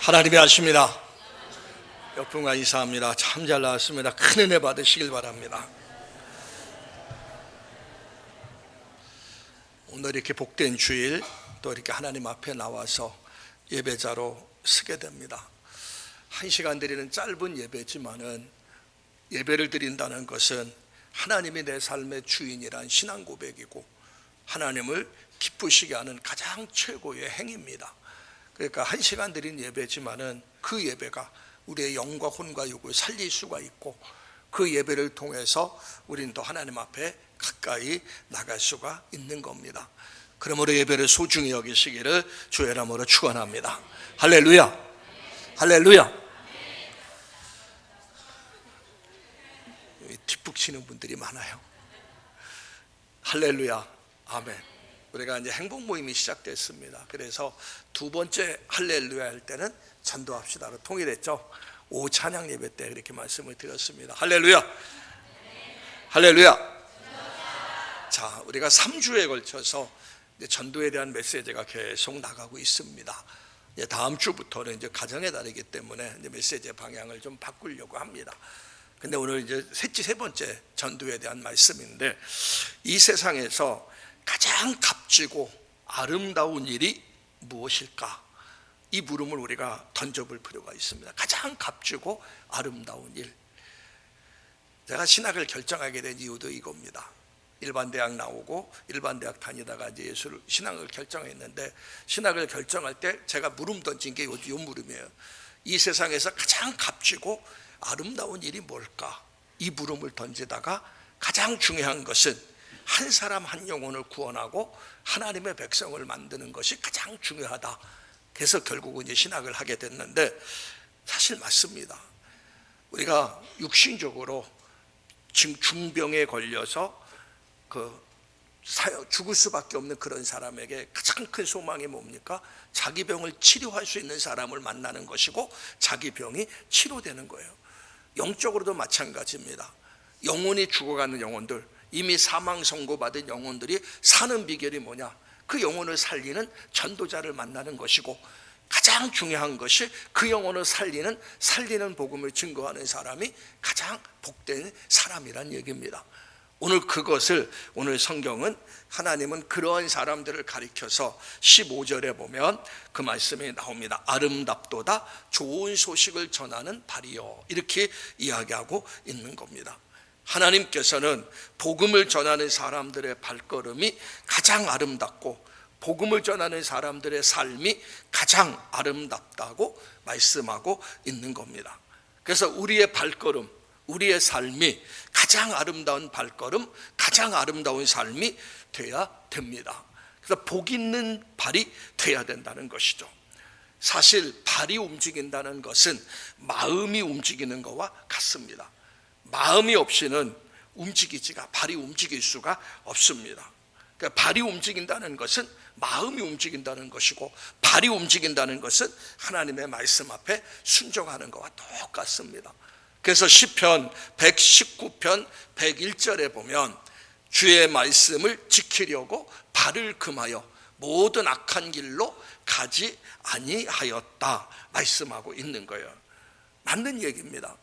하나님이 하십니다. 역풍과 이사합니다. 참 잘 나왔습니다. 큰 은혜 받으시길 바랍니다. 오늘 이렇게 복된 주일 또 이렇게 하나님 앞에 나와서 예배자로 서게 됩니다. 1시간 드리는 짧은 예배지만은 예배를 드린다는 것은 하나님이 내 삶의 주인이란 신앙 고백이고 하나님을 기쁘시게 하는 가장 최고의 행위입니다. 그러니까 1시간 드린 예배지만은 그 예배가 우리의 영과 혼과 육을 살릴 수가 있고 그 예배를 통해서 우리는 또 하나님 앞에 가까이 나갈 수가 있는 겁니다. 그러므로 예배를 소중히 여기시기를 주의 이름으로 축원합니다. 할렐루야, 할렐루야. 뒷북 치는 분들이 많아요. 할렐루야, 아멘. 우리가 이제 행복 모임이 시작됐습니다. 그래서 두 번째 할렐루야 할 때는 전도합시다로 통일했죠. 오후 찬양 예배 때 그렇게 말씀을 드렸습니다. 할렐루야, 할렐루야. 자, 우리가 3주에 걸쳐서 전도에 대한 메시지가 계속 나가고 있습니다. 다음 주부터는 이제 가정의 달이기 때문에 이제 메시지의 방향을 좀 바꾸려고 합니다. 근데 오늘 이제 세 번째 전도에 대한 말씀인데, 이 세상에서 가장 값지고 아름다운 일이 무엇일까? 이 물음을 우리가 던져볼 필요가 있습니다. 가장 값지고 아름다운 일. 제가 신학을 결정하게 된 이유도 이겁니다. 일반 대학 나오고 일반 대학 다니다가 이제 신학을 결정했는데, 신학을 결정할 때 제가 물음 던진 게 요 물음이에요. 이 세상에서 가장 값지고 아름다운 일이 뭘까? 이 물음을 던지다가 가장 중요한 것은 한 사람 한 영혼을 구원하고 하나님의 백성을 만드는 것이 가장 중요하다. 그래서 결국은 이제 신학을 하게 됐는데, 사실 맞습니다. 우리가 육신적으로 지금 중병에 걸려서 죽을 수밖에 없는 그런 사람에게 가장 큰 소망이 뭡니까? 자기 병을 치료할 수 있는 사람을 만나는 것이고 자기 병이 치료되는 거예요. 영적으로도 마찬가지입니다. 영혼이 죽어가는 영혼들, 이미 사망 선고받은 영혼들이 사는 비결이 뭐냐? 그 영혼을 살리는 전도자를 만나는 것이고, 가장 중요한 것이 그 영혼을 살리는 복음을 증거하는 사람이 가장 복된 사람이란 얘기입니다. 오늘 성경은 하나님은 그러한 사람들을 가리켜서 15절에 보면 그 말씀이 나옵니다. 아름답도다 좋은 소식을 전하는 발이요, 이렇게 이야기하고 있는 겁니다. 하나님께서는 복음을 전하는 사람들의 발걸음이 가장 아름답고 복음을 전하는 사람들의 삶이 가장 아름답다고 말씀하고 있는 겁니다. 그래서 우리의 발걸음, 우리의 삶이 가장 아름다운 발걸음, 가장 아름다운 삶이 돼야 됩니다. 그래서 복 있는 발이 돼야 된다는 것이죠. 사실 발이 움직인다는 것은 마음이 움직이는 것과 같습니다. 마음이 없이는 발이 움직일 수가 없습니다. 그러니까 발이 움직인다는 것은 마음이 움직인다는 것이고, 발이 움직인다는 것은 하나님의 말씀 앞에 순종하는 것과 똑같습니다. 그래서 시편 119편 101절에 보면 주의 말씀을 지키려고 발을 금하여 모든 악한 길로 가지 아니하였다 말씀하고 있는 거예요. 맞는 얘기입니다.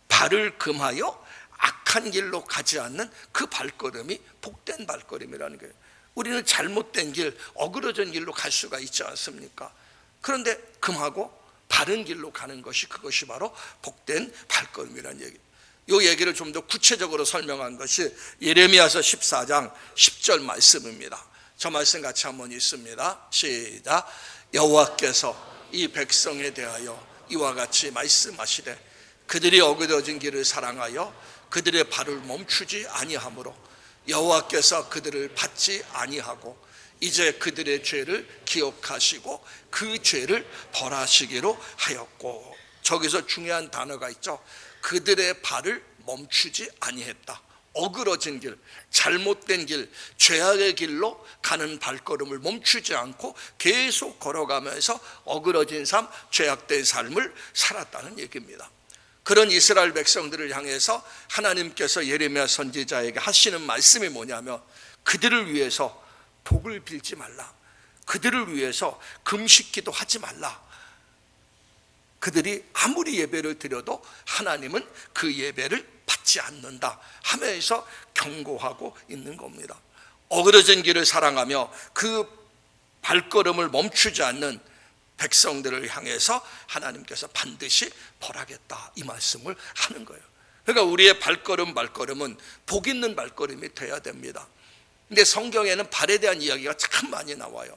발을 금하여 악한 길로 가지 않는 그 발걸음이 복된 발걸음이라는 거예요. 우리는 잘못된 길, 어그러진 길로 갈 수가 있지 않습니까? 그런데 금하고 바른 길로 가는 것이, 그것이 바로 복된 발걸음이라는 얘기. 이 얘기를 좀 더 구체적으로 설명한 것이 예레미야서 14장 10절 말씀입니다. 저 말씀 같이 한번 읽습니다. 시작. 여호와께서 이 백성에 대하여 이와 같이 말씀하시되 그들이 어그러진 길을 사랑하여 그들의 발을 멈추지 아니하므로 여호와께서 그들을 받지 아니하고 이제 그들의 죄를 기억하시고 그 죄를 벌하시기로 하였고. 저기서 중요한 단어가 있죠. 그들의 발을 멈추지 아니했다. 어그러진 길, 잘못된 길, 죄악의 길로 가는 발걸음을 멈추지 않고 계속 걸어가면서 어그러진 삶, 죄악된 삶을 살았다는 얘기입니다. 그런 이스라엘 백성들을 향해서 하나님께서 예레미야 선지자에게 하시는 말씀이 뭐냐면, 그들을 위해서 복을 빌지 말라, 그들을 위해서 금식기도 하지 말라, 그들이 아무리 예배를 드려도 하나님은 그 예배를 받지 않는다 하면서 경고하고 있는 겁니다. 어그러진 길을 사랑하며 그 발걸음을 멈추지 않는 백성들을 향해서 하나님께서 반드시 벌하겠다 이 말씀을 하는 거예요. 그러니까 우리의 발걸음은 복 있는 발걸음이 돼야 됩니다. 근데 성경에는 발에 대한 이야기가 참 많이 나와요.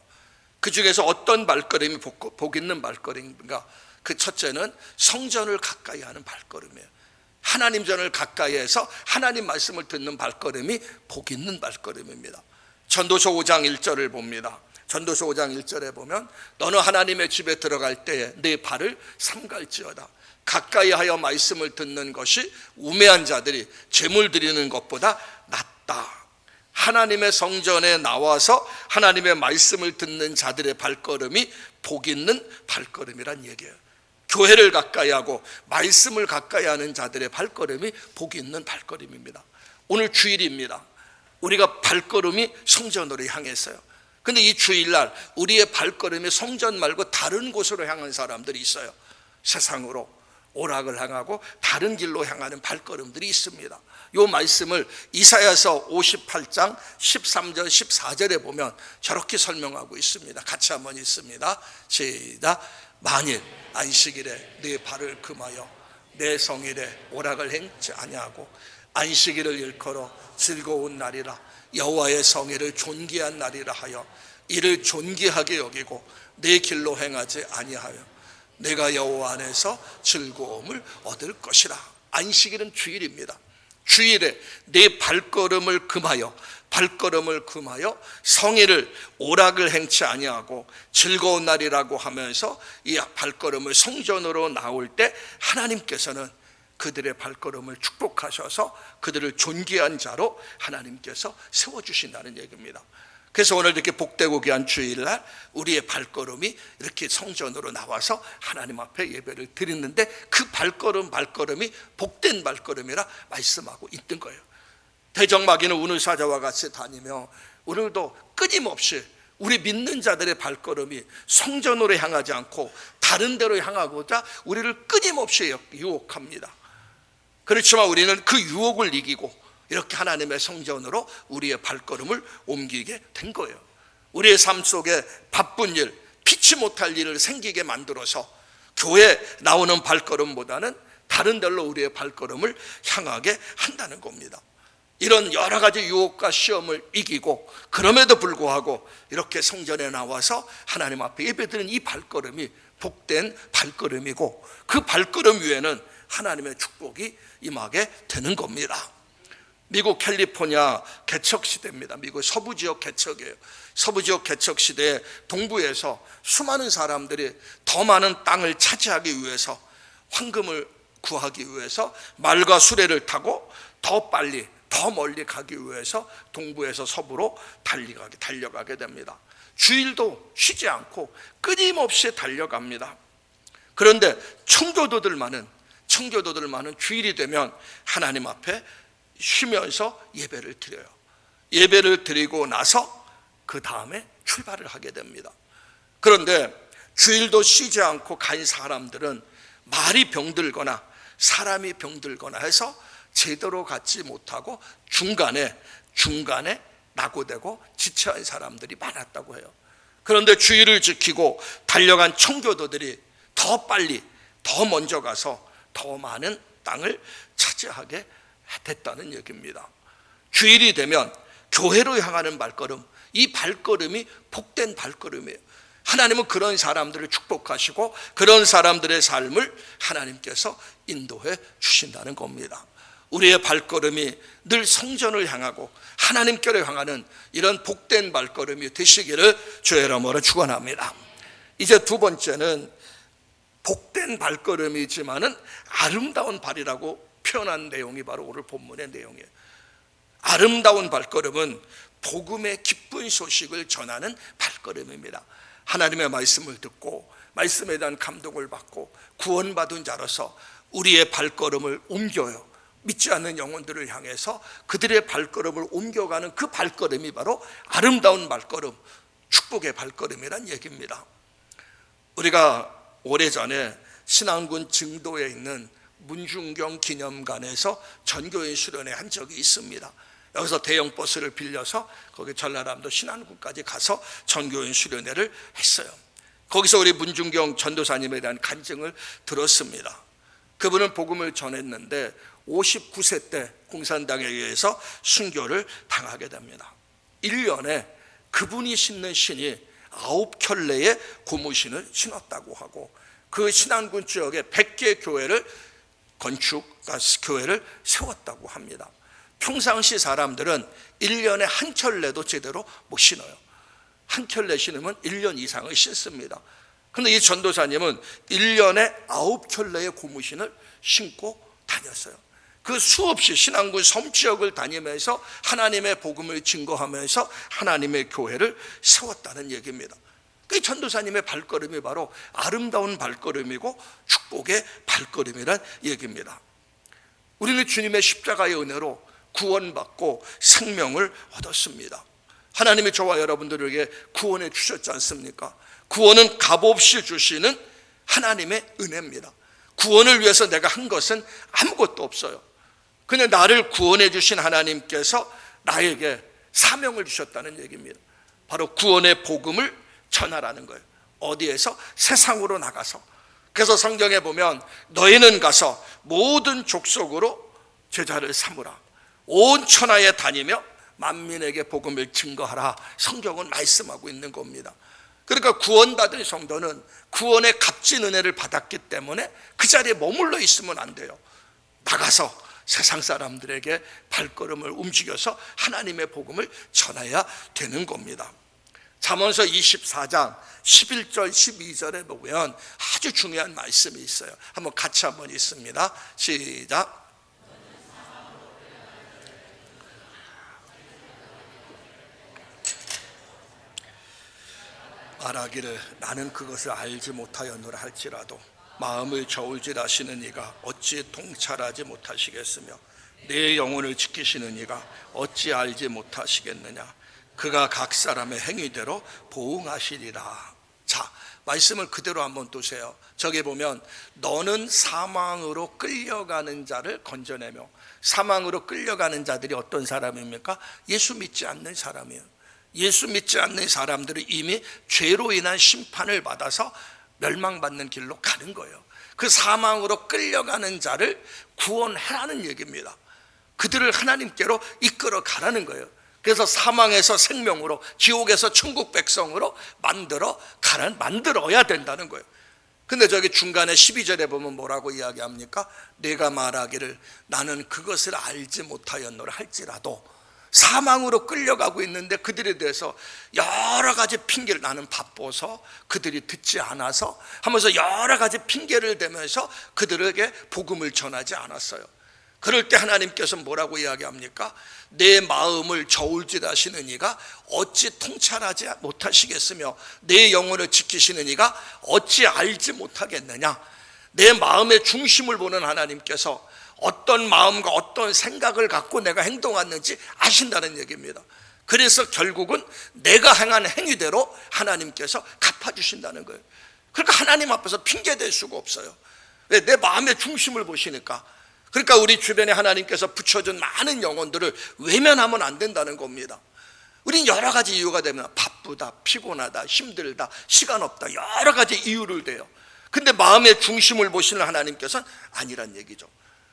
그 중에서 어떤 발걸음이 복 있는 발걸음인가? 그 첫째는 성전을 가까이 하는 발걸음이에요. 하나님 전을 가까이 해서 하나님 말씀을 듣는 발걸음이 복 있는 발걸음입니다. 전도서 5장 1절을 봅니다. 전도서 5장 1절에 보면 너는 하나님의 집에 들어갈 때에 네 발을 삼갈지어다. 가까이 하여 말씀을 듣는 것이 우매한 자들이 제물 드리는 것보다 낫다. 하나님의 성전에 나와서 하나님의 말씀을 듣는 자들의 발걸음이 복 있는 발걸음이란 얘기예요. 교회를 가까이 하고 말씀을 가까이 하는 자들의 발걸음이 복 있는 발걸음입니다. 오늘 주일입니다. 우리가 발걸음이 성전으로 향했어요. 근데 이 주일날 우리의 발걸음이 성전 말고 다른 곳으로 향한 사람들이 있어요. 세상으로 오락을 향하고 다른 길로 향하는 발걸음들이 있습니다. 이 말씀을 이사야서 58장 13절 14절에 보면 저렇게 설명하고 있습니다. 같이 한번 읽습니다. 시작. 만일 안식일에 네 발을 금하여 내 성일에 오락을 행치 아니하고 안식일을 일컬어 즐거운 날이라 여호와의 성일을 존귀한 날이라 하여 이를 존귀하게 여기고 내 길로 행하지 아니하여 내가 여호와 안에서 즐거움을 얻을 것이라. 안식일은 주일입니다. 주일에 내 발걸음을 금하여 성일을 오락을 행치 아니하고 즐거운 날이라고 하면서 이 발걸음을 성전으로 나올 때 하나님께서는 그들의 발걸음을 축복하셔서 그들을 존귀한 자로 하나님께서 세워주신다는 얘기입니다. 그래서 오늘 이렇게 복되고 귀한 주일날 우리의 발걸음이 이렇게 성전으로 나와서 하나님 앞에 예배를 드리는데 그 발걸음이 복된 발걸음이라 말씀하고 있던 거예요. 대적마귀는 우는 사자와 같이 다니며 오늘도 끊임없이 우리 믿는 자들의 발걸음이 성전으로 향하지 않고 다른 데로 향하고자 우리를 끊임없이 유혹합니다. 그렇지만 우리는 그 유혹을 이기고 이렇게 하나님의 성전으로 우리의 발걸음을 옮기게 된 거예요. 우리의 삶 속에 바쁜 일, 피치 못할 일을 생기게 만들어서 교회에 나오는 발걸음보다는 다른 데로 우리의 발걸음을 향하게 한다는 겁니다. 이런 여러 가지 유혹과 시험을 이기고 그럼에도 불구하고 이렇게 성전에 나와서 하나님 앞에 예배드리는 이 발걸음이 복된 발걸음이고 그 발걸음 위에는 하나님의 축복이 임하게 되는 겁니다. 미국 캘리포니아 개척시대입니다. 미국 서부지역 개척이에요. 서부지역 개척시대에 동부에서 수많은 사람들이 더 많은 땅을 차지하기 위해서 황금을 구하기 위해서 말과 수레를 타고 더 빨리 더 멀리 가기 위해서 동부에서 서부로 달려가게 됩니다. 주일도 쉬지 않고 끊임없이 달려갑니다. 그런데 청교도들 많은 주일이 되면 하나님 앞에 쉬면서 예배를 드려요. 예배를 드리고 나서 그 다음에 출발을 하게 됩니다. 그런데 주일도 쉬지 않고 간 사람들은 말이 병들거나 사람이 병들거나 해서 제대로 갖지 못하고 중간에 낙오되고 지체한 사람들이 많았다고 해요. 그런데 주일을 지키고 달려간 청교도들이 더 빨리 더 먼저 가서 더 많은 땅을 차지하게 됐다는 얘기입니다. 주일이 되면 교회로 향하는 발걸음, 이 발걸음이 복된 발걸음이에요. 하나님은 그런 사람들을 축복하시고 그런 사람들의 삶을 하나님께서 인도해 주신다는 겁니다. 우리의 발걸음이 늘 성전을 향하고 하나님께로 향하는 이런 복된 발걸음이 되시기를 주의 이름으로 축원합니다. 이제 두 번째는 복된 발걸음이지만은 아름다운 발이라고 표현한 내용이 바로 오늘 본문의 내용이에요. 아름다운 발걸음은 복음의 기쁜 소식을 전하는 발걸음입니다. 하나님의 말씀을 듣고 말씀에 대한 감동을 받고 구원받은 자로서 우리의 발걸음을 옮겨요. 믿지 않는 영혼들을 향해서 그들의 발걸음을 옮겨가는 그 발걸음이 바로 아름다운 발걸음, 축복의 발걸음이란 얘기입니다. 우리가 오래전에 신안군 증도에 있는 문중경 기념관에서 전교인 수련회 한 적이 있습니다. 여기서 대형 버스를 빌려서 거기 전라남도 신안군까지 가서 전교인 수련회를 했어요. 거기서 우리 문중경 전도사님에 대한 간증을 들었습니다. 그분은 복음을 전했는데 59세 때 공산당에 의해서 순교를 당하게 됩니다. 1년에 그분이 신는 신이 9켤레의 고무신을 신었다고 하고, 그 신안군 지역에 100개 교회를 교회를 세웠다고 합니다. 평상시 사람들은 1년에 한 켤레도 제대로 못 신어요. 한 켤레 신으면 1년 이상을 신습니다. 그런데 이 전도사님은 1년에 9켤레의 고무신을 신고 다녔어요. 그 수없이 신안군 섬지역을 다니면서 하나님의 복음을 증거하면서 하나님의 교회를 세웠다는 얘기입니다. 그 전도사님의 발걸음이 바로 아름다운 발걸음이고 축복의 발걸음이란 얘기입니다. 우리는 주님의 십자가의 은혜로 구원받고 생명을 얻었습니다. 하나님이 저와 여러분들에게 구원해 주셨지 않습니까? 구원은 값없이 주시는 하나님의 은혜입니다. 구원을 위해서 내가 한 것은 아무것도 없어요. 그냥 나를 구원해 주신 하나님께서 나에게 사명을 주셨다는 얘기입니다. 바로 구원의 복음을 전하라는 거예요. 어디에서? 세상으로 나가서. 그래서 성경에 보면 너희는 가서 모든 족속으로 제자를 삼으라, 온 천하에 다니며 만민에게 복음을 증거하라, 성경은 말씀하고 있는 겁니다. 그러니까 구원받은 성도는 구원의 값진 은혜를 받았기 때문에 그 자리에 머물러 있으면 안 돼요. 나가서 세상 사람들에게 발걸음을 움직여서 하나님의 복음을 전해야 되는 겁니다. 잠언서 24장 11절 12절에 보면 아주 중요한 말씀이 있어요. 한번 같이 한번 읽습니다. 시작. 말하기를 나는 그것을 알지 못하였노라 할지라도 마음을 저울질하시는 이가 어찌 통찰하지 못하시겠으며 내 영혼을 지키시는 이가 어찌 알지 못하시겠느냐. 그가 각 사람의 행위대로 보응하시리라. 자, 말씀을 그대로 한번 두세요. 저기 보면 너는 사망으로 끌려가는 자를 건져내며, 사망으로 끌려가는 자들이 어떤 사람입니까? 예수 믿지 않는 사람이에요. 예수 믿지 않는 사람들은 이미 죄로 인한 심판을 받아서 멸망받는 길로 가는 거예요. 그 사망으로 끌려가는 자를 구원하라는 얘기입니다. 그들을 하나님께로 이끌어 가라는 거예요. 그래서 사망에서 생명으로, 지옥에서 천국 백성으로 만들어야 된다는 거예요. 근데 저기 중간에 12절에 보면 뭐라고 이야기합니까? 내가 말하기를 나는 그것을 알지 못하였노라 할지라도, 사망으로 끌려가고 있는데 그들에 대해서 여러 가지 핑계를, 나는 바빠서, 그들이 듣지 않아서 하면서 여러 가지 핑계를 대면서 그들에게 복음을 전하지 않았어요. 그럴 때 하나님께서 뭐라고 이야기합니까? 내 마음을 저울질하시는 이가 어찌 통찰하지 못하시겠으며 내 영혼을 지키시는 이가 어찌 알지 못하겠느냐. 내 마음의 중심을 보는 하나님께서 어떤 마음과 어떤 생각을 갖고 내가 행동하는지 아신다는 얘기입니다. 그래서 결국은 내가 행한 행위대로 하나님께서 갚아주신다는 거예요. 그러니까 하나님 앞에서 핑계댈 수가 없어요. 왜? 내 마음의 중심을 보시니까. 그러니까 우리 주변에 하나님께서 붙여준 많은 영혼들을 외면하면 안 된다는 겁니다. 우린 여러 가지 이유가 되면 바쁘다, 피곤하다, 힘들다, 시간 없다, 여러 가지 이유를 대요. 근데 마음의 중심을 보시는 하나님께서는 아니란 얘기죠.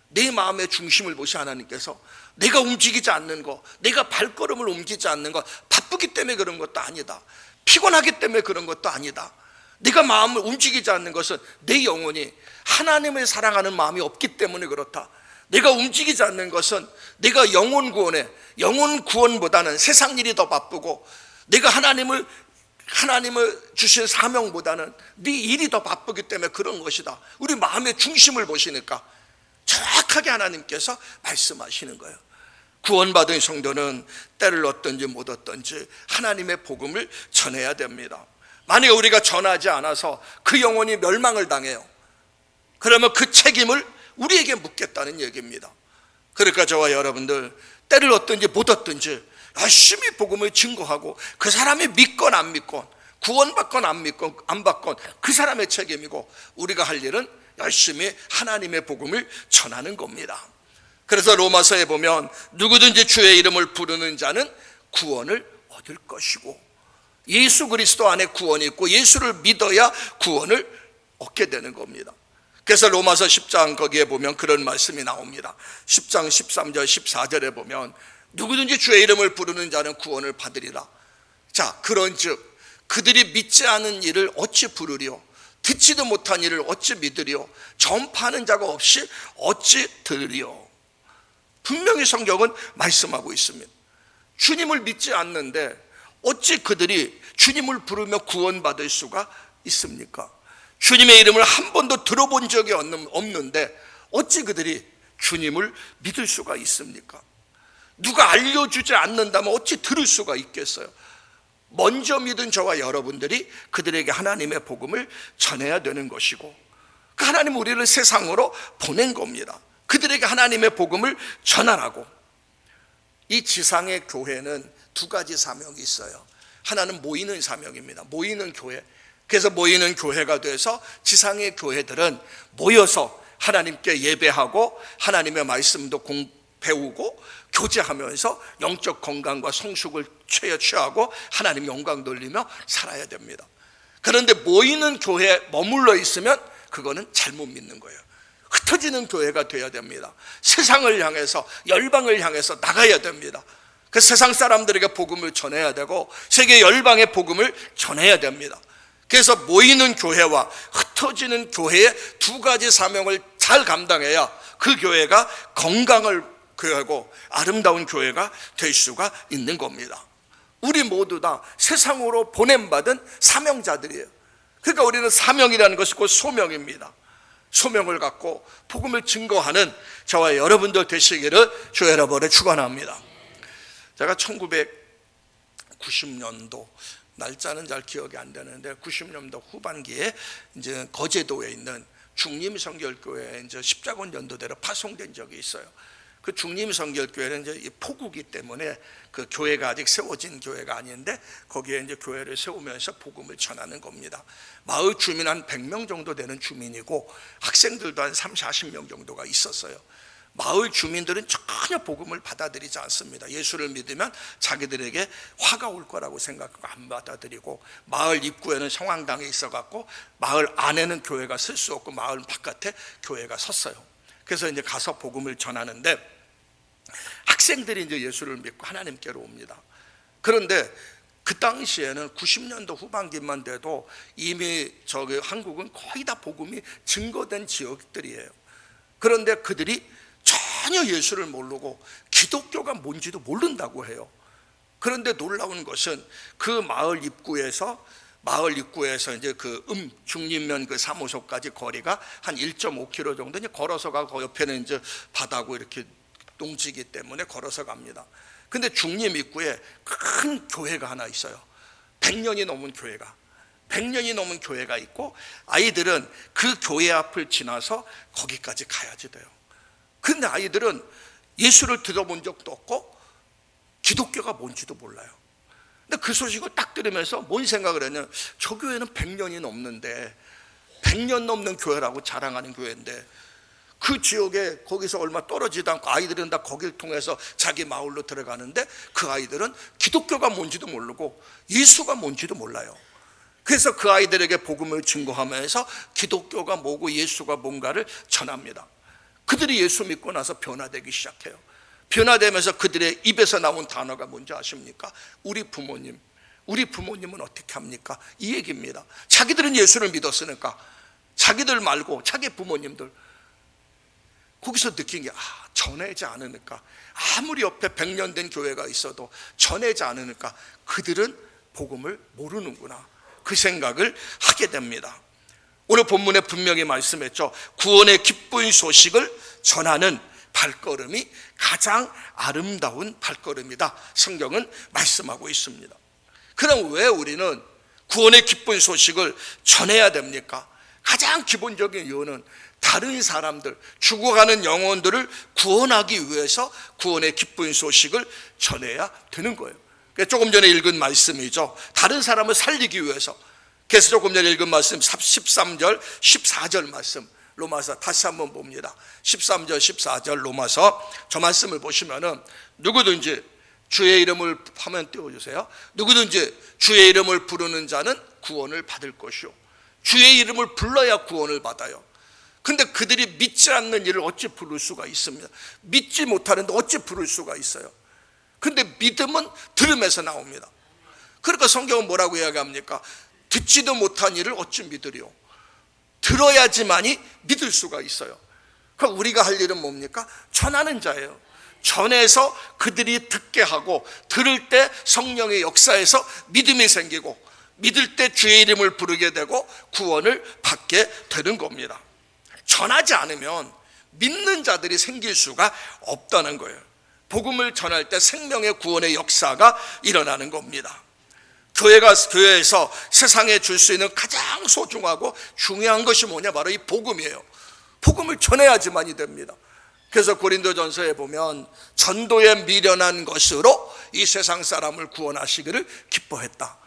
내 마음의 중심을 보시 하나님께서 내가 움직이지 않는 거, 내가 발걸음을 옮기지 않는 거, 바쁘기 때문에 그런 것도 아니다, 피곤하기 때문에 그런 것도 아니다. 네가 마음을 움직이지 않는 것은 내 영혼이 하나님을 사랑하는 마음이 없기 때문에 그렇다. 내가 움직이지 않는 것은 내가 영혼 구원보다는 세상 일이 더 바쁘고, 내가 하나님을 주신 사명보다는 네 일이 더 바쁘기 때문에 그런 것이다. 우리 마음의 중심을 보시니까 정확하게 하나님께서 말씀하시는 거예요. 구원받은 성도는 때를 얻든지 못 얻든지 하나님의 복음을 전해야 됩니다. 만약에 우리가 전하지 않아서 그 영혼이 멸망을 당해요. 그러면 그 책임을 우리에게 묻겠다는 얘기입니다. 그러니까 저와 여러분들 때를 얻든지 못 얻든지 열심히 복음을 증거하고, 그 사람이 믿건 안 믿건, 구원받건 안 믿건 안 받건 그 사람의 책임이고, 우리가 할 일은 열심히 하나님의 복음을 전하는 겁니다. 그래서 로마서에 보면 누구든지 주의 이름을 부르는 자는 구원을 얻을 것이고, 예수 그리스도 안에 구원이 있고 예수를 믿어야 구원을 얻게 되는 겁니다. 그래서 로마서 10장 거기에 보면 그런 말씀이 나옵니다. 10장 13절 14절에 보면 누구든지 주의 이름을 부르는 자는 구원을 받으리라. 자, 그런즉 그들이 믿지 않은 일을 어찌 부르리요? 듣지도 못한 일을 어찌 믿으리요? 전파하는 자가 없이 어찌 들으리요? 분명히 성경은 말씀하고 있습니다. 주님을 믿지 않는데 어찌 그들이 주님을 부르며 구원받을 수가 있습니까? 주님의 이름을 한 번도 들어본 적이 없는데 어찌 그들이 주님을 믿을 수가 있습니까? 누가 알려주지 않는다면 어찌 들을 수가 있겠어요? 먼저 믿은 저와 여러분들이 그들에게 하나님의 복음을 전해야 되는 것이고, 그 하나님 우리를 세상으로 보낸 겁니다. 그들에게 하나님의 복음을 전하라고. 이 지상의 교회는 두 가지 사명이 있어요. 하나는 모이는 사명입니다. 모이는 교회. 그래서 모이는 교회가 돼서 지상의 교회들은 모여서 하나님께 예배하고 하나님의 말씀도 배우고 교제하면서 영적 건강과 성숙을 취하고 하나님 영광 돌리며 살아야 됩니다. 그런데 모이는 교회에 머물러 있으면 그거는 잘못 믿는 거예요. 흩어지는 교회가 되어야 됩니다. 세상을 향해서, 열방을 향해서 나가야 됩니다. 그 세상 사람들에게 복음을 전해야 되고 세계 열방의 복음을 전해야 됩니다. 그래서 모이는 교회와 흩어지는 교회의 두 가지 사명을 잘 감당해야 그 교회가 건강을 교회고 아름다운 교회가 될 수가 있는 겁니다. 우리 모두 다 세상으로 보냄받은 사명자들이에요. 그러니까 우리는 사명이라는 것이 곧 소명입니다. 소명을 갖고 복음을 증거하는 저와 여러분들 되시기를 주 여러분에 축원합니다. 제가 1990년도 날짜는 잘 기억이 안 되는데 90년도 후반기에 이제 거제도에 있는 중림성결교회에 이제 십자군 연도대로 파송된 적이 있어요. 그 중림성결교회는 이제 포구기 때문에 그 교회가 아직 세워진 교회가 아닌데 거기에 이제 교회를 세우면서 복음을 전하는 겁니다. 마을 주민 한 100명 정도 되는 주민이고 학생들도 한 30, 40명 정도가 있었어요. 마을 주민들은 전혀 복음을 받아들이지 않습니다. 예수를 믿으면 자기들에게 화가 올 거라고 생각하고 안 받아들이고, 마을 입구에는 성황당에 있어갖고 마을 안에는 교회가 쓸 수 없고 마을 바깥에 교회가 섰어요. 그래서 이제 가서 복음을 전하는데 학생들이 이제 예수를 믿고 하나님께로 옵니다. 그런데 그 당시에는 90년도 후반기만 돼도 이미 저기 한국은 거의 다 복음이 증거된 지역들이에요. 그런데 그들이 전혀 예수를 모르고 기독교가 뭔지도 모른다고 해요. 그런데 놀라운 것은 그 마을 입구에서 이제 그 중림면 그 사무소까지 거리가 한 1.5km 정도 걸어서 가고 옆에는 이제 바다고 이렇게 농지기 때문에 걸어서 갑니다. 근데 중림 입구에 큰 교회가 하나 있어요. 100년이 넘은 교회가 있고 아이들은 그 교회 앞을 지나서 거기까지 가야지 돼요. 근데 아이들은 예수를 들어본 적도 없고 기독교가 뭔지도 몰라요. 근데 그 소식을 딱 들으면서 뭔 생각을 했냐면 저 교회는 100년이 넘는데 100년 넘는 교회라고 자랑하는 교회인데 그 지역에 거기서 얼마 떨어지도 않고 아이들은 다 거길 통해서 자기 마을로 들어가는데 그 아이들은 기독교가 뭔지도 모르고 예수가 뭔지도 몰라요. 그래서 그 아이들에게 복음을 증거하면서 기독교가 뭐고 예수가 뭔가를 전합니다. 그들이 예수 믿고 나서 변화되기 시작해요. 변화되면서 그들의 입에서 나온 단어가 뭔지 아십니까? 우리 부모님은 어떻게 합니까? 이 얘기입니다. 자기들은 예수를 믿었으니까 자기들 말고 자기 부모님들 거기서 느낀 게 전하지 않으니까, 아무리 옆에 100년 된 교회가 있어도 전하지 않으니까 그들은 복음을 모르는구나, 그 생각을 하게 됩니다. 오늘 본문에 분명히 말씀했죠. 구원의 기쁜 소식을 전하는 발걸음이 가장 아름다운 발걸음이다, 성경은 말씀하고 있습니다. 그럼 왜 우리는 구원의 기쁜 소식을 전해야 됩니까? 가장 기본적인 이유는 다른 사람들, 죽어가는 영혼들을 구원하기 위해서 구원의 기쁜 소식을 전해야 되는 거예요. 조금 전에 읽은 말씀이죠. 다른 사람을 살리기 위해서. 그래서 조금 전에 읽은 말씀 13절 14절 말씀, 로마서 다시 한번 봅니다. 13절 14절 로마서 저 말씀을 보시면은 누구든지 주의 이름을 화면 띄워주세요. 누구든지 주의 이름을 부르는 자는 구원을 받을 것이요, 주의 이름을 불러야 구원을 받아요. 근데 그들이 믿지 않는 이를 어찌 부를 수가 있습니다. 믿지 못하는데 어찌 부를 수가 있어요. 근데 믿음은 들음에서 나옵니다. 그러니까 성경은 뭐라고 이야기합니까? 듣지도 못한 일을 어찌 믿으리요? 들어야지만이 믿을 수가 있어요. 그럼 우리가 할 일은 뭡니까? 전하는 자예요. 전해서 그들이 듣게 하고, 들을 때 성령의 역사에서 믿음이 생기고, 믿을 때 주의 이름을 부르게 되고 구원을 받게 되는 겁니다. 전하지 않으면 믿는 자들이 생길 수가 없다는 거예요. 복음을 전할 때 생명의 구원의 역사가 일어나는 겁니다. 교회에서 세상에 줄 수 있는 가장 소중하고 중요한 것이 뭐냐? 바로 이 복음이에요. 복음을 전해야지만이 됩니다. 그래서 고린도전서에 보면 전도에 미련한 것으로 이 세상 사람을 구원하시기를 기뻐했다.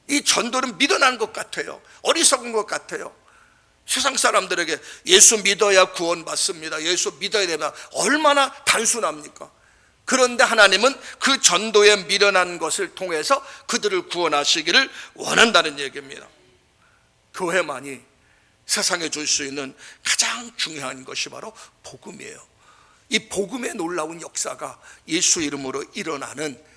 이 전도는 미련한 것 같아요. 어리석은 것 같아요. 세상 사람들에게 예수 믿어야 구원받습니다, 예수 믿어야 됩니다, 얼마나 단순합니까? 그런데 하나님은 그 전도에 미련한 것을 통해서 그들을 구원하시기를 원한다는 얘기입니다. 교회만이 세상에 줄 수 있는 가장 중요한 것이 바로 복음이에요. 이 복음의 놀라운 역사가 예수 이름으로 일어나는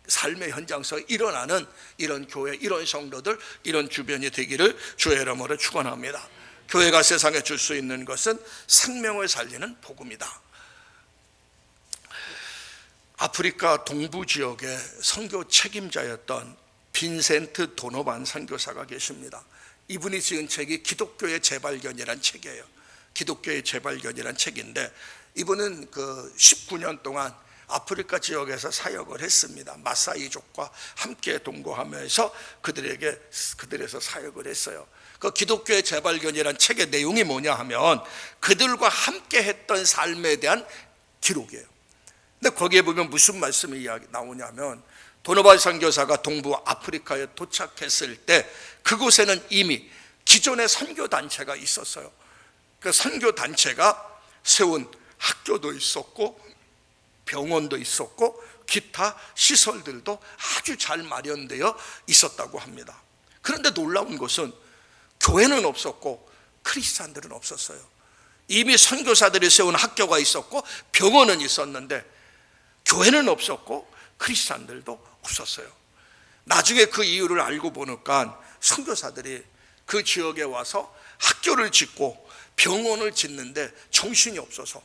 삶의 현장에서 일어나는 이런 교회, 이런 성도들, 이런 주변이 되기를 주의 이름으로 축원합니다. 교회가 세상에 줄 수 있는 것은 생명을 살리는 복음이다. 아프리카 동부 지역의 선교 책임자였던 빈센트 도노반 선교사가 계십니다. 이분이 지은 책이 기독교의 재발견이란 책이에요. 기독교의 재발견이란 책인데, 이분은 그 19년 동안 아프리카 지역에서 사역을 했습니다. 마사이족과 함께 동거하면서 그들에서 사역을 했어요. 그 기독교의 재발견이란 책의 내용이 뭐냐 하면 그들과 함께 했던 삶에 대한 기록이에요. 근데 거기에 보면 무슨 말씀이 나오냐면, 도노반 선교사가 동부 아프리카에 도착했을 때 그곳에는 이미 기존의 선교단체가 있었어요. 그 선교단체가 세운 학교도 있었고 병원도 있었고 기타 시설들도 아주 잘 마련되어 있었다고 합니다. 그런데 놀라운 것은 교회는 없었고 크리스찬들은 없었어요. 이미 선교사들이 세운 학교가 있었고 병원은 있었는데 교회는 없었고 크리스찬들도 없었어요. 나중에 그 이유를 알고 보니까 선교사들이 그 지역에 와서 학교를 짓고 병원을 짓는데 정신이 없어서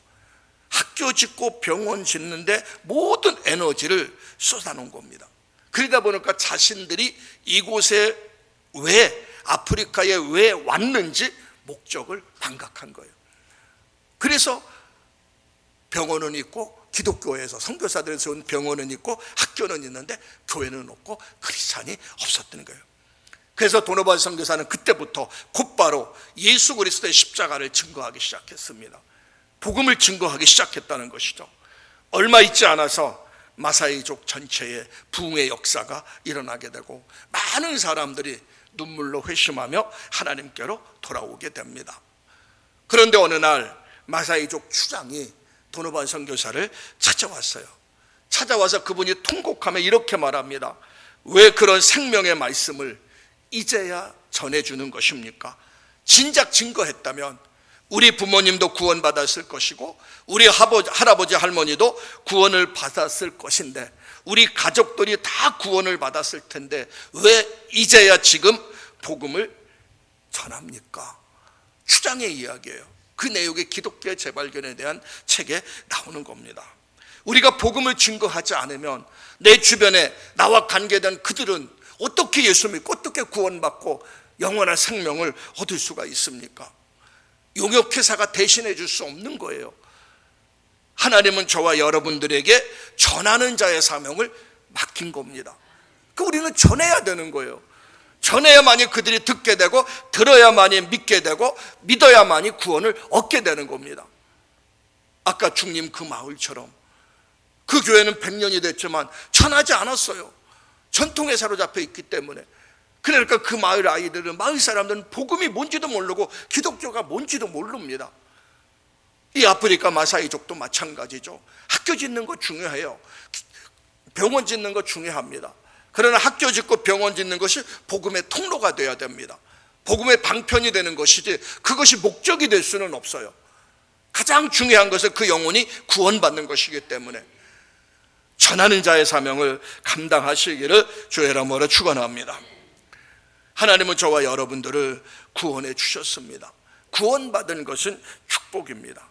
학교 짓고 병원 짓는데 모든 에너지를 쏟아놓은 겁니다. 그러다 보니까 자신들이 이곳에 왜, 아프리카에 왜 왔는지 목적을 망각한 거예요. 그래서 병원은 있고 기독교에서 선교사들이 세운 병원은 있고 학교는 있는데 교회는 없고 크리스찬이 없었던 거예요. 그래서 도노반 선교사는 그때부터 곧바로 예수 그리스도의 십자가를 증거하기 시작했습니다. 복음을 증거하기 시작했다는 것이죠. 얼마 있지 않아서 마사이족 전체의 부흥의 역사가 일어나게 되고 많은 사람들이 눈물로 회심하며 하나님께로 돌아오게 됩니다. 그런데 어느 날 마사이족 추장이 도노반 선교사를 찾아왔어요. 찾아와서 그분이 통곡하며 이렇게 말합니다. 왜 그런 생명의 말씀을 이제야 전해주는 것입니까? 진작 증거했다면 우리 부모님도 구원받았을 것이고 우리 할아버지 할머니도 구원을 받았을 것인데 우리 가족들이 다 구원을 받았을 텐데 왜 이제야 지금 복음을 전합니까? 추장의 이야기예요. 그 내용이 기독교의 재발견에 대한 책에 나오는 겁니다. 우리가 복음을 증거하지 않으면 내 주변에 나와 관계된 그들은 어떻게 예수 믿고 어떻게 구원받고 영원한 생명을 얻을 수가 있습니까? 용역회사가 대신해 줄 수 없는 거예요. 하나님은 저와 여러분들에게 전하는 자의 사명을 맡긴 겁니다. 그 우리는 전해야 되는 거예요. 전해야만이 그들이 듣게 되고 들어야만이 믿게 되고 믿어야만이 구원을 얻게 되는 겁니다. 아까 주님 그 마을처럼 그 교회는 100년이 됐지만 전하지 않았어요. 전통에 사로잡혀 있기 때문에. 그러니까 그 마을 아이들은, 마을 사람들은 복음이 뭔지도 모르고 기독교가 뭔지도 모릅니다. 이 아프리카 마사이족도 마찬가지죠. 학교 짓는 거 중요해요. 병원 짓는 거 중요합니다. 그러나 학교 짓고 병원 짓는 것이 복음의 통로가 되어야 됩니다. 복음의 방편이 되는 것이지 그것이 목적이 될 수는 없어요. 가장 중요한 것은 그 영혼이 구원받는 것이기 때문에 전하는 자의 사명을 감당하시기를 주의 이름으로 축원합니다. 하나님은 저와 여러분들을 구원해 주셨습니다. 구원받은 것은 축복입니다.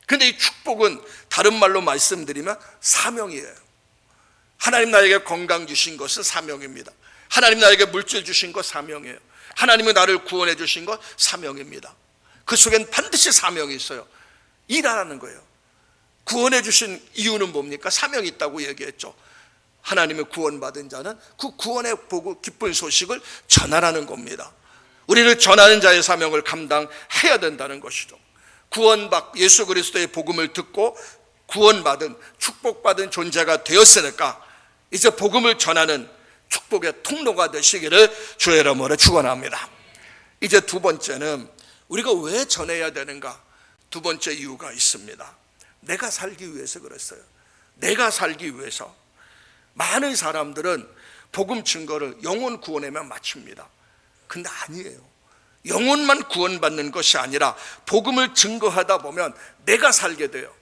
근데 이 축복은 다른 말로 말씀드리면 사명이에요. 하나님 나에게 건강 주신 것은 사명입니다. 하나님 나에게 물질 주신 것 사명이에요. 하나님이 나를 구원해 주신 것 사명입니다. 그 속엔 반드시 사명이 있어요. 일하라는 거예요. 구원해 주신 이유는 뭡니까? 사명이 있다고 얘기했죠. 하나님의 구원받은 자는 그 구원의 보고 기쁜 소식을 전하라는 겁니다. 우리는 전하는 자의 사명을 감당해야 된다는 것이죠. 예수 그리스도의 복음을 듣고 구원받은 축복받은 존재가 되었으니까 이제 복음을 전하는 축복의 통로가 되시기를 주의 이름으로 축원합니다. 이제 두 번째는 우리가 왜 전해야 되는가? 두 번째 이유가 있습니다. 내가 살기 위해서 그랬어요. 내가 살기 위해서. 많은 사람들은 복음 증거를 영혼 구원에만 맞춥니다. 근데 아니에요. 영혼만 구원받는 것이 아니라 복음을 증거하다 보면 내가 살게 돼요.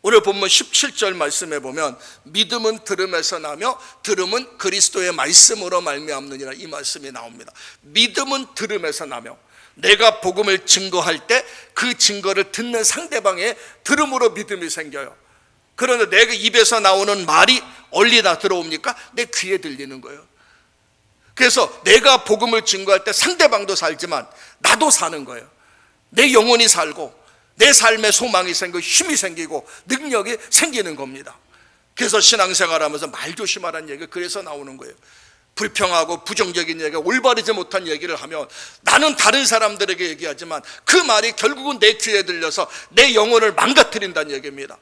오늘 본문 17절 말씀에 보면 믿음은 들음에서 나며 들음은 그리스도의 말씀으로 말미암느니라, 이 말씀이 나옵니다. 믿음은 들음에서 나며, 내가 복음을 증거할 때 그 증거를 듣는 상대방의 들음으로 믿음이 생겨요. 그런데 내가 입에서 나오는 말이 얼리다 들어옵니까? 내 귀에 들리는 거예요. 그래서 내가 복음을 증거할 때 상대방도 살지만 나도 사는 거예요. 내 영혼이 살고 내 삶에 소망이 생기고 힘이 생기고 능력이 생기는 겁니다. 그래서 신앙생활하면서 말 조심하라는 얘기가 그래서 나오는 거예요. 불평하고 부정적인 얘기, 올바르지 못한 얘기를 하면 나는 다른 사람들에게 얘기하지만 그 말이 결국은 내 귀에 들려서 내 영혼을 망가뜨린다는 얘기입니다.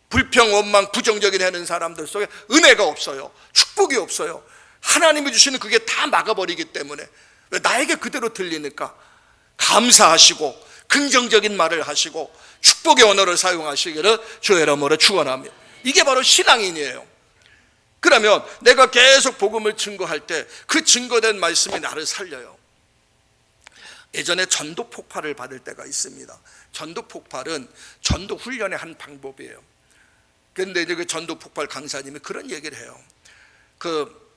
불평, 원망, 부정적인 하는 사람들 속에 은혜가 없어요. 축복이 없어요. 하나님이 주시는 그게 다 막아버리기 때문에 나에게 그대로 들리니까 감사하시고 긍정적인 말을 하시고 축복의 언어를 사용하시기를 주의 이름으로 축원합니다. 이게 바로 신앙인이에요. 그러면 내가 계속 복음을 증거할 때 그 증거된 말씀이 나를 살려요. 예전에 전도 폭발을 받을 때가 있습니다. 전도 폭발은 전도 훈련의 한 방법이에요. 그런데 이제 그 전도 폭발 강사님이 그런 얘기를 해요. 그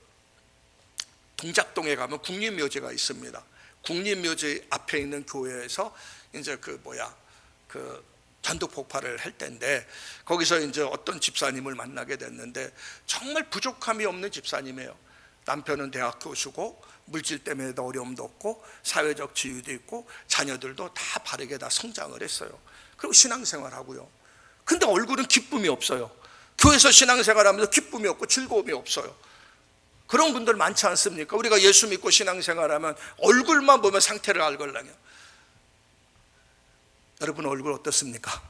동작동에 가면 국립묘지가 있습니다. 국립묘지 앞에 있는 교회에서 이제 그 전도 폭발을 할 때인데 거기서 이제 어떤 집사님을 만나게 됐는데 정말 부족함이 없는 집사님이에요. 남편은 대학 교수고 물질 때문에 어려움도 없고 사회적 지위도 있고 자녀들도 다 바르게 다 성장을 했어요. 그리고 신앙생활하고요. 근데 얼굴은 기쁨이 없어요. 교회에서 신앙생활하면서 기쁨이 없고 즐거움이 없어요. 그런 분들 많지 않습니까? 우리가 예수 믿고 신앙생활하면 얼굴만 보면 상태를 알걸랑요. 여러분 얼굴 어떻습니까?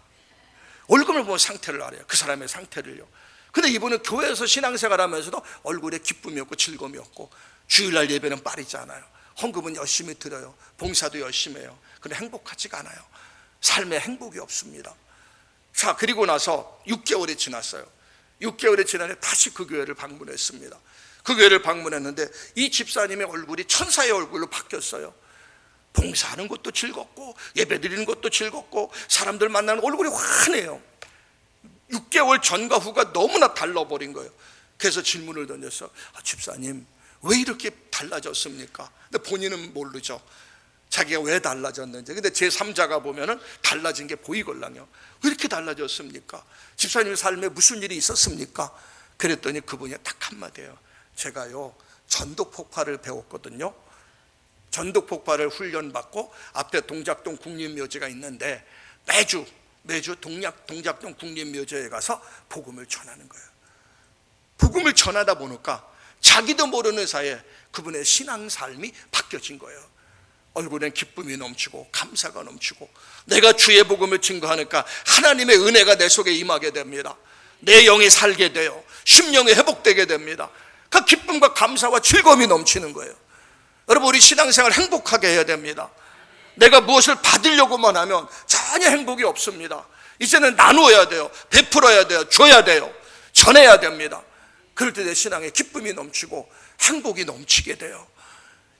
얼굴을 보면 상태를 알아요. 그 사람의 상태를요. 근데 이분은 교회에서 신앙생활하면서도 얼굴에 기쁨이 없고 즐거움이 없고 주일날 예배는 빠르지 않아요. 헌금은 열심히 드려요. 봉사도 열심히 해요. 근데 행복하지가 않아요. 삶에 행복이 없습니다. 자, 그리고 나서 6개월이 지났어요. 6개월이 지나서 다시 그 교회를 방문했습니다. 그 교회를 방문했는데 이 집사님의 얼굴이 천사의 얼굴로 바뀌었어요. 봉사하는 것도 즐겁고 예배 드리는 것도 즐겁고 사람들 만나는 얼굴이 환해요. 6개월 전과 후가 너무나 달라버린 거예요. 그래서 질문을 던졌어. 집사님 왜 이렇게 달라졌습니까? 근데 본인은 모르죠. 자기가 왜 달라졌는지. 근데 제3자가 보면은 달라진 게 보이걸랑요. 왜 이렇게 달라졌습니까? 집사님 삶에 무슨 일이 있었습니까? 그랬더니 그분이 딱 한마디예요. 제가요 전도 폭발을 배웠거든요. 전도 폭발을 훈련받고 앞에 동작동 국립묘지가 있는데 매주 동작동 국립묘지에 가서 복음을 전하는 거예요. 복음을 전하다 보니까 자기도 모르는 사이에 그분의 신앙 삶이 바뀌어진 거예요. 얼굴엔 기쁨이 넘치고 감사가 넘치고 내가 주의 복음을 증거하니까 하나님의 은혜가 내 속에 임하게 됩니다. 내 영이 살게 돼요. 심령이 회복되게 됩니다. 그 기쁨과 감사와 즐거움이 넘치는 거예요. 여러분, 우리 신앙생활 행복하게 해야 됩니다. 내가 무엇을 받으려고만 하면 전혀 행복이 없습니다. 이제는 나누어야 돼요. 베풀어야 돼요. 줘야 돼요. 전해야 됩니다. 그럴 때 내 신앙에 기쁨이 넘치고 행복이 넘치게 돼요.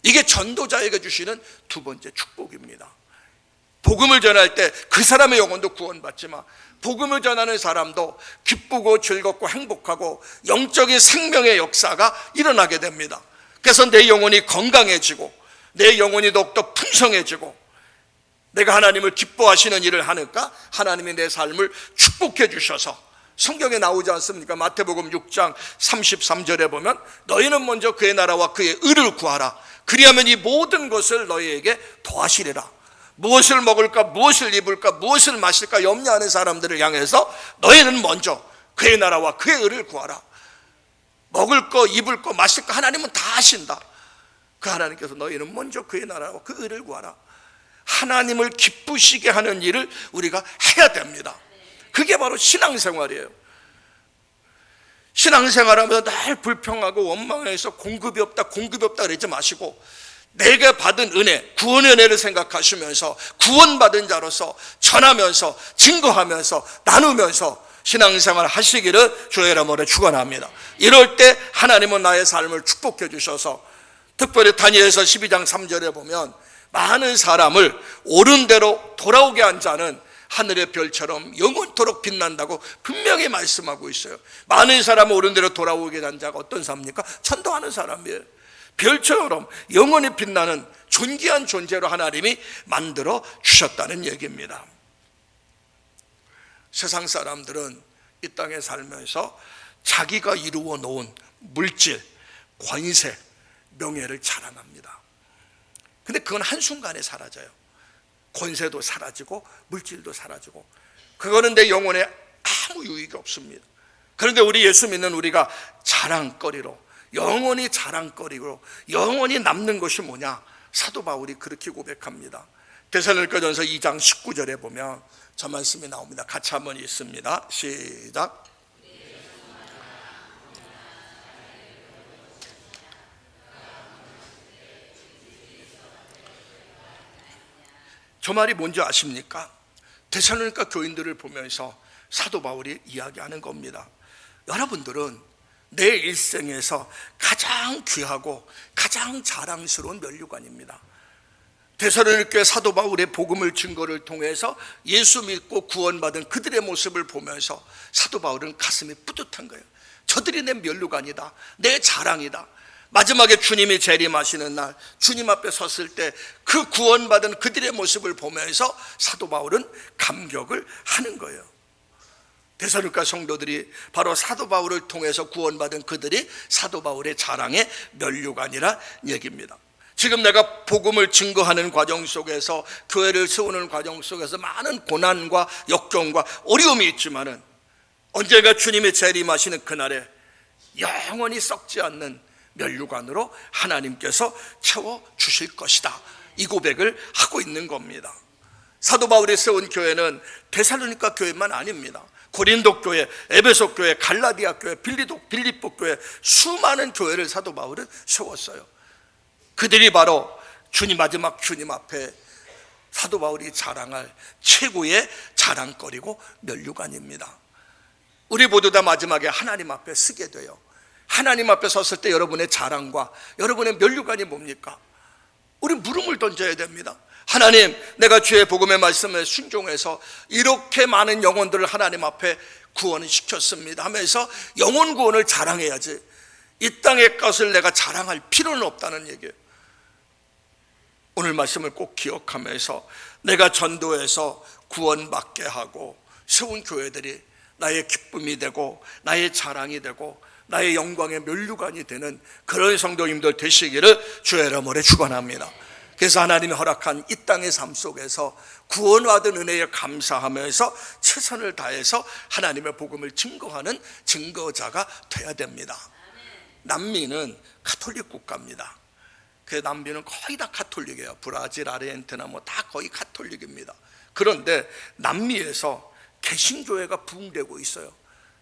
이게 전도자에게 주시는 두 번째 축복입니다. 복음을 전할 때 그 사람의 영혼도 구원받지만 복음을 전하는 사람도 기쁘고 즐겁고 행복하고 영적인 생명의 역사가 일어나게 됩니다. 그래서 내 영혼이 건강해지고 내 영혼이 더욱더 풍성해지고 내가 하나님을 기뻐하시는 일을 하니까 하나님이 내 삶을 축복해 주셔서, 성경에 나오지 않습니까? 마태복음 6장 33절에 보면 너희는 먼저 그의 나라와 그의 의를 구하라. 그리하면 이 모든 것을 너희에게 더하시리라. 무엇을 먹을까, 무엇을 입을까, 무엇을 마실까 염려하는 사람들을 향해서 너희는 먼저 그의 나라와 그의 의를 구하라. 먹을 거, 입을 거, 마실 거 하나님은 다 하신다. 그 하나님께서 너희는 먼저 그의 나라와 그 의를 구하라. 하나님을 기쁘시게 하는 일을 우리가 해야 됩니다. 그게 바로 신앙생활이에요. 신앙생활하면서 늘 불평하고 원망해서 공급이 없다 그러지 마시고, 내가 받은 은혜, 구원의 은혜를 생각하시면서 구원받은 자로서 전하면서 증거하면서 나누면서 신앙생활 하시기를 주의 이름으로 축원합니다. 이럴 때 하나님은 나의 삶을 축복해 주셔서, 특별히 다니엘서 12장 3절에 보면 많은 사람을 옳은 대로 돌아오게 한 자는 하늘의 별처럼 영원토록 빛난다고 분명히 말씀하고 있어요. 많은 사람을 옳은 대로 돌아오게 한 자가 어떤 사람입니까? 전도하는 사람이에요. 별처럼 영원히 빛나는 존귀한 존재로 하나님이 만들어 주셨다는 얘기입니다. 세상 사람들은 이 땅에 살면서 자기가 이루어 놓은 물질, 권세, 명예를 자랑합니다. 근데 그건 한순간에 사라져요. 권세도 사라지고 물질도 사라지고, 그거는 내 영혼에 아무 유익이 없습니다. 그런데 우리 예수 믿는 우리가 자랑거리로, 영원히 자랑거리로 영원히 남는 것이 뭐냐? 사도 바울이 그렇게 고백합니다. 데살로니가전서 2장 19절에 보면 저 말씀이 나옵니다. 같이 한번 읽습니다. 시작. 저 말이 뭔지 아십니까? 데살로니가 교인들을 보면서 사도 바울이 이야기하는 겁니다. 여러분들은 내 일생에서 가장 귀하고 가장 자랑스러운 면류관입니다. 데살로니가 사도 바울의 복음을 증거를 통해서 예수 믿고 구원받은 그들의 모습을 보면서 사도 바울은 가슴이 뿌듯한 거예요. 저들이 내 면류관이다, 내 자랑이다. 마지막에 주님이 재림하시는 날 주님 앞에 섰을 때 그 구원받은 그들의 모습을 보면서 사도 바울은 감격을 하는 거예요. 데살로니가 성도들이 바로 사도 바울을 통해서 구원받은 그들이 사도 바울의 자랑의 면류관이라 얘기입니다. 지금 내가 복음을 증거하는 과정 속에서, 교회를 세우는 과정 속에서 많은 고난과 역경과 어려움이 있지만은 언젠가 주님이 재림하시는 그날에 영원히 썩지 않는 면류관으로 하나님께서 채워주실 것이다, 이 고백을 하고 있는 겁니다. 사도 바울이 세운 교회는 데살로니가 교회만 아닙니다. 고린도 교회, 에베소 교회, 갈라디아 교회, 빌립보 교회, 수많은 교회를 사도 바울은 세웠어요. 그들이 바로 마지막 주님 앞에 사도 바울이 자랑할 최고의 자랑거리고 면류관입니다. 우리 모두 다 마지막에 하나님 앞에 서게 돼요. 하나님 앞에 섰을 때 여러분의 자랑과 여러분의 면류관이 뭡니까? 우리 물음을 던져야 됩니다. 하나님, 내가 주의 복음의 말씀에 순종해서 이렇게 많은 영혼들을 하나님 앞에 구원을 시켰습니다 하면서 영혼 구원을 자랑해야지, 이 땅의 것을 내가 자랑할 필요는 없다는 얘기예요. 오늘 말씀을 꼭 기억하면서 내가 전도해서 구원받게 하고 세운 교회들이 나의 기쁨이 되고 나의 자랑이 되고 나의 영광의 면류관이 되는 그런 성도님들 되시기를 주의 이름으로 축원합니다. 그래서 하나님이 허락한 이 땅의 삶 속에서 구원받은 은혜에 감사하면서 최선을 다해서 하나님의 복음을 증거하는 증거자가 돼야 됩니다. 남미는 가톨릭 국가입니다. 그 남미는 거의 다 가톨릭이에요. 브라질, 아르헨티나 다 거의 가톨릭입니다. 그런데 남미에서 개신교회가 부흥되고 있어요.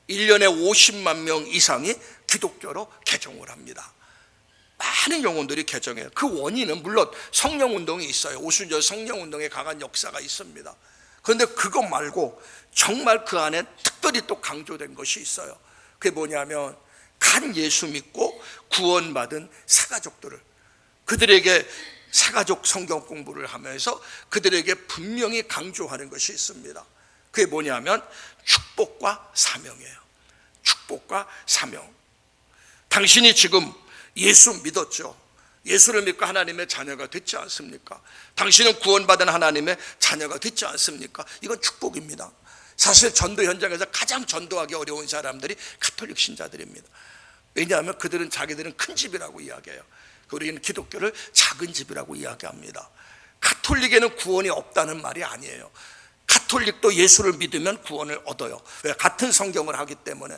1년에 50만 명 이상이 기독교로 개종을 합니다. 많은 영혼들이 개종해요. 그 원인은 물론 성령운동이 있어요. 오순절 성령운동에 강한 역사가 있습니다. 그런데 그것 말고 정말 그 안에 특별히 또 강조된 것이 있어요. 그게 뭐냐면 간 예수 믿고 구원받은 사가족들을, 그들에게 사가족 성경 공부를 하면서 그들에게 분명히 강조하는 것이 있습니다. 그게 뭐냐면 축복과 사명이에요. 축복과 사명. 당신이 지금 예수 믿었죠? 예수를 믿고 하나님의 자녀가 됐지 않습니까? 당신은 구원받은 하나님의 자녀가 됐지 않습니까? 이건 축복입니다. 사실 전도 현장에서 가장 전도하기 어려운 사람들이 가톨릭 신자들입니다. 왜냐하면 그들은 자기들은 큰 집이라고 이야기해요. 우리는 기독교를 작은 집이라고 이야기합니다. 가톨릭에는 구원이 없다는 말이 아니에요. 가톨릭도 예수를 믿으면 구원을 얻어요. 왜? 같은 성경을 하기 때문에.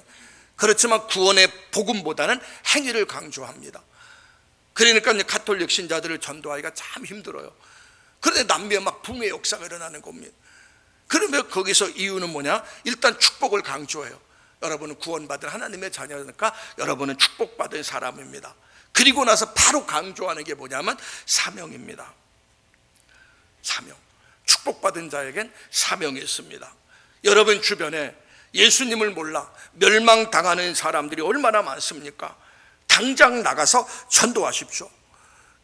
그렇지만 구원의 복음보다는 행위를 강조합니다. 그러니까 가톨릭 신자들을 전도하기가 참 힘들어요. 그런데 남미에 막 붕의 역사가 일어나는 겁니다. 그러면 거기서 이유는 뭐냐? 일단 축복을 강조해요. 여러분은 구원받은 하나님의 자녀니까 여러분은 축복받은 사람입니다. 그리고 나서 바로 강조하는 게 뭐냐면 사명입니다. 사명. 축복받은 자에겐 사명이 있습니다. 여러분 주변에 예수님을 몰라 멸망당하는 사람들이 얼마나 많습니까? 당장 나가서 전도하십시오.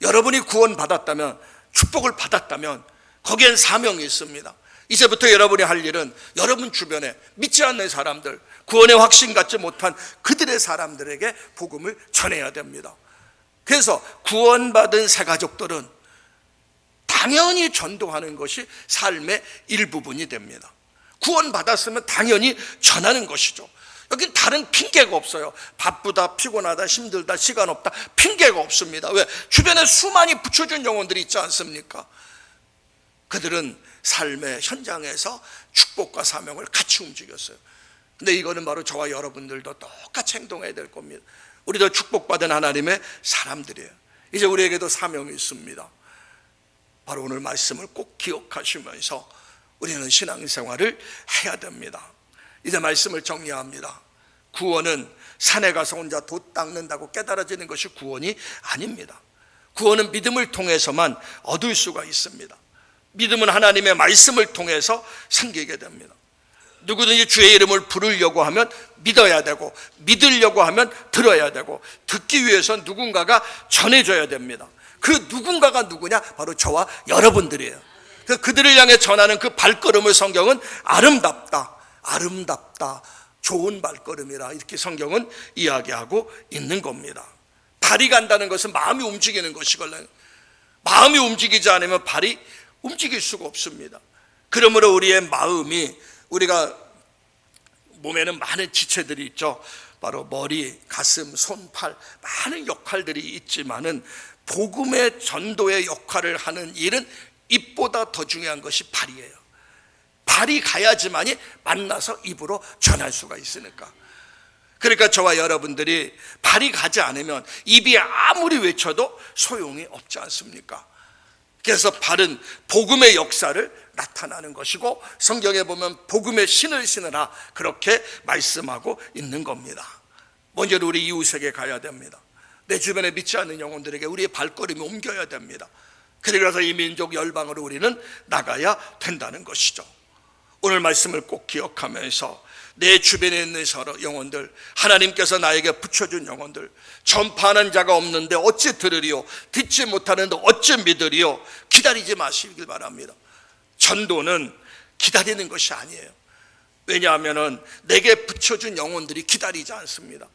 여러분이 구원받았다면, 축복을 받았다면 거기엔 사명이 있습니다. 이제부터 여러분이 할 일은 여러분 주변에 믿지 않는 사람들, 구원의 확신 갖지 못한 그들의 사람들에게 복음을 전해야 됩니다. 그래서 구원받은 새가족들은 당연히 전도하는 것이 삶의 일부분이 됩니다. 구원받았으면 당연히 전하는 것이죠. 여긴 다른 핑계가 없어요. 바쁘다, 피곤하다, 힘들다, 시간 없다, 핑계가 없습니다. 왜? 주변에 수많이 붙여준 영혼들이 있지 않습니까? 그들은 삶의 현장에서 축복과 사명을 같이 움직였어요. 근데 이거는 바로 저와 여러분들도 똑같이 행동해야 될 겁니다. 우리도 축복받은 하나님의 사람들이에요. 이제 우리에게도 사명이 있습니다. 바로 오늘 말씀을 꼭 기억하시면서 우리는 신앙생활을 해야 됩니다. 이제 말씀을 정리합니다. 구원은 산에 가서 혼자 돛 닦는다고 깨달아지는 것이 구원이 아닙니다. 구원은 믿음을 통해서만 얻을 수가 있습니다. 믿음은 하나님의 말씀을 통해서 생기게 됩니다. 누구든지 주의 이름을 부르려고 하면 믿어야 되고, 믿으려고 하면 들어야 되고, 듣기 위해서 누군가가 전해줘야 됩니다. 그 누군가가 누구냐? 바로 저와 여러분들이에요. 그들을 향해 전하는 그 발걸음을 성경은 아름답다, 아름답다, 좋은 발걸음이라 이렇게 성경은 이야기하고 있는 겁니다. 발이 간다는 것은 마음이 움직이는 것이거든요. 마음이 움직이지 않으면 발이 움직일 수가 없습니다. 그러므로 우리의 마음이, 우리가 몸에는 많은 지체들이 있죠. 바로 머리, 가슴, 손, 팔, 많은 역할들이 있지만은 복음의 전도의 역할을 하는 일은 입보다 더 중요한 것이 발이에요. 발이 가야지만이 만나서 입으로 전할 수가 있으니까. 그러니까 저와 여러분들이 발이 가지 않으면 입이 아무리 외쳐도 소용이 없지 않습니까? 그래서 발은 복음의 역사를 나타나는 것이고, 성경에 보면 복음의 신을 신으라 그렇게 말씀하고 있는 겁니다. 먼저 우리 이웃에게 가야 됩니다. 내 주변에 믿지 않는 영혼들에게 우리의 발걸음이 옮겨야 됩니다. 그래서 이 민족 열방으로 우리는 나가야 된다는 것이죠. 오늘 말씀을 꼭 기억하면서 내 주변에 있는 영혼들, 하나님께서 나에게 붙여준 영혼들, 전파하는 자가 없는데 어찌 들으리요, 듣지 못하는데 어찌 믿으리요. 기다리지 마시길 바랍니다. 전도는 기다리는 것이 아니에요. 왜냐하면 내게 붙여준 영혼들이 기다리지 않습니다.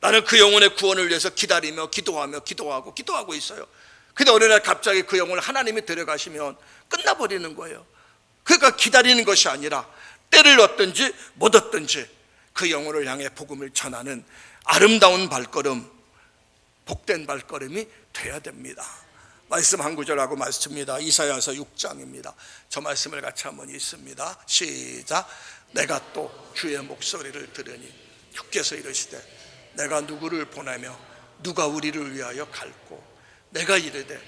나는 그 영혼의 구원을 위해서 기다리며 기도하고 있어요. 근데 어느 날 갑자기 그 영혼을 하나님이 데려가시면 끝나버리는 거예요. 그러니까 기다리는 것이 아니라 때를 얻든지 못 얻든지 그 영혼을 향해 복음을 전하는 아름다운 발걸음, 복된 발걸음이 돼야 됩니다. 말씀 한 구절하고 마칩니다. 이사야서 6장입니다. 저 말씀을 같이 한번 읽습니다. 시작. 내가 또 주의 목소리를 들으니 주께서 이르시되 내가 누구를 보내며 누가 우리를 위하여 갈고, 내가 이르되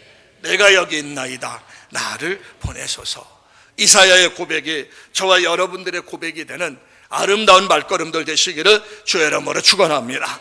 내가 여기 있나이다, 나를 보내소서. 이사야의 고백이 저와 여러분들의 고백이 되는 아름다운 발걸음들 되시기를 주의 이름으로 축원합니다.